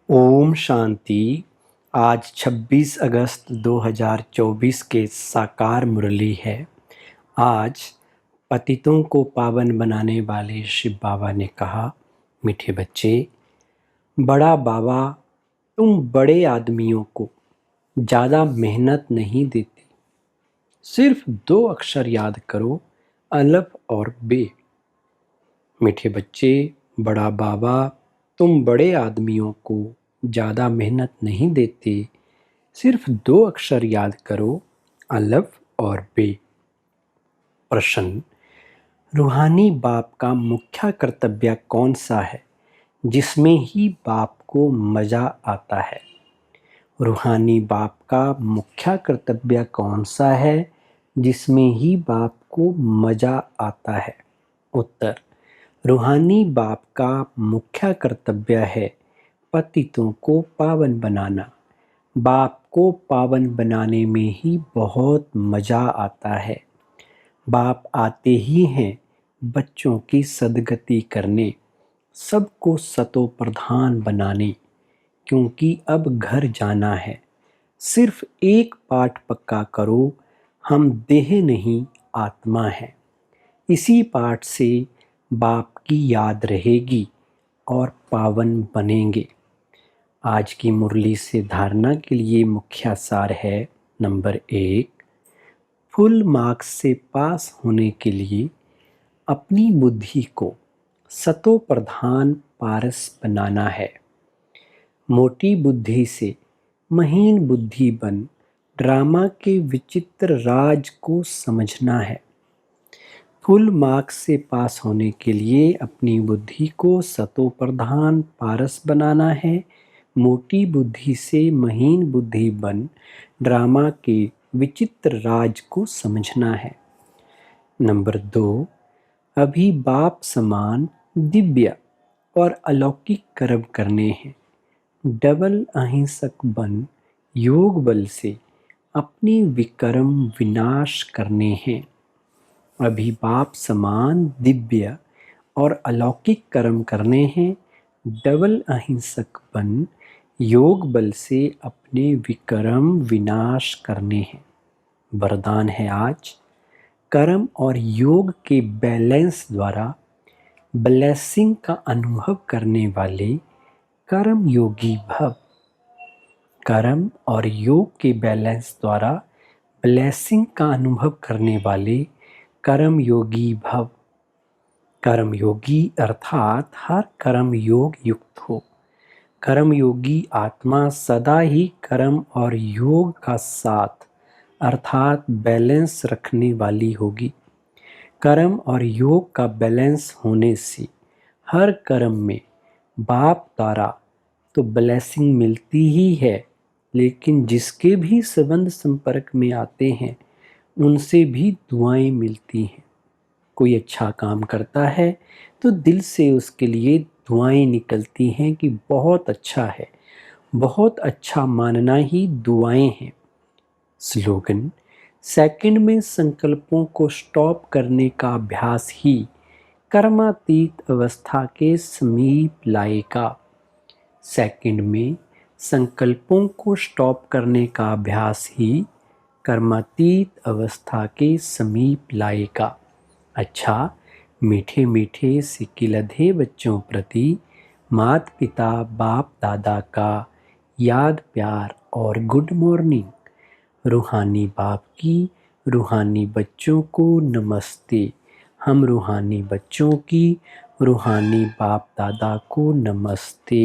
ओम शांति। आज 26 अगस्त 2024 के साकार मुरली है। आज पतितों को पावन बनाने वाले शिव बाबा ने कहा, मीठे बच्चे, बड़ा बाबा तुम बड़े आदमियों को ज़्यादा मेहनत नहीं देते। सिर्फ 2 अक्षर याद करो, अलफ और बे। मीठे बच्चे, बड़ा बाबा तुम बड़े आदमियों को ज़्यादा मेहनत नहीं देते। सिर्फ 2 अक्षर याद करो, अलफ और बे। प्रश्न, रूहानी बाप का मुख्य कर्तव्य कौन सा है जिसमें ही बाप को मज़ा आता है? रूहानी बाप का मुख्य कर्तव्य कौन सा है जिसमें ही बाप को मज़ा आता है? उत्तर, रूहानी बाप का मुख्य कर्तव्य है पतितों को पावन बनाना। बाप को पावन बनाने में ही बहुत मज़ा आता है। बाप आते ही हैं बच्चों की सद्गति करने, सबको सतो प्रधान बनाने, क्योंकि अब घर जाना है। सिर्फ एक पाठ पक्का करो, हम देह नहीं आत्मा है। इसी पाठ से बाप की याद रहेगी और पावन बनेंगे। आज की मुरली से धारणा के लिए मुख्य सार है, नंबर 1, फुल मार्क्स से पास होने के लिए अपनी बुद्धि को सतो प्रधान पारस बनाना है। मोटी बुद्धि से महीन बुद्धि बन ड्रामा के विचित्र राज को समझना है। फुल मार्क्स से पास होने के लिए अपनी बुद्धि को सतो प्रधान पारस बनाना है। मोटी बुद्धि से महीन बुद्धि बन ड्रामा के विचित्र राज को समझना है। नंबर 2, अभी बाप समान दिव्य और अलौकिक कर्म करने हैं। डबल अहिंसक बन योग बल से अपनी विकर्म विनाश करने हैं। अभी बाप समान दिव्य और अलौकिक कर्म करने हैं। डबल अहिंसक बन योग बल से अपने विकर्म विनाश करने हैं। वरदान है आज, कर्म और योग के बैलेंस द्वारा ब्लेसिंग का अनुभव करने वाले कर्म योगी भव। कर्म और योग के बैलेंस द्वारा ब्लेसिंग का अनुभव करने वाले कर्म योगी भव। कर्म योगी अर्थात हर कर्म योग युक्त हो। कर्म योगी आत्मा सदा ही कर्म और योग का साथ अर्थात बैलेंस रखने वाली होगी। कर्म और योग का बैलेंस होने से हर कर्म में बाप द्वारा तो ब्लेसिंग मिलती ही है, लेकिन जिसके भी संबंध संपर्क में आते हैं उनसे भी दुआएं मिलती हैं। कोई अच्छा काम करता है तो दिल से उसके लिए दुआएं निकलती हैं कि बहुत अच्छा है। बहुत अच्छा मानना ही दुआएं हैं। स्लोगन, सेकंड में संकल्पों को स्टॉप करने का अभ्यास ही कर्मातीत अवस्था के समीप लाएगा। सेकंड में संकल्पों को स्टॉप करने का अभ्यास ही कर्मातीत अवस्था के समीप लाएगा। अच्छा, मीठे मीठे सिकिलधे बच्चों प्रति माता पिता बाप दादा का याद प्यार और गुड मॉर्निंग। रूहानी बाप की रूहानी बच्चों को नमस्ते। हम रूहानी बच्चों की रूहानी बाप दादा को नमस्ते।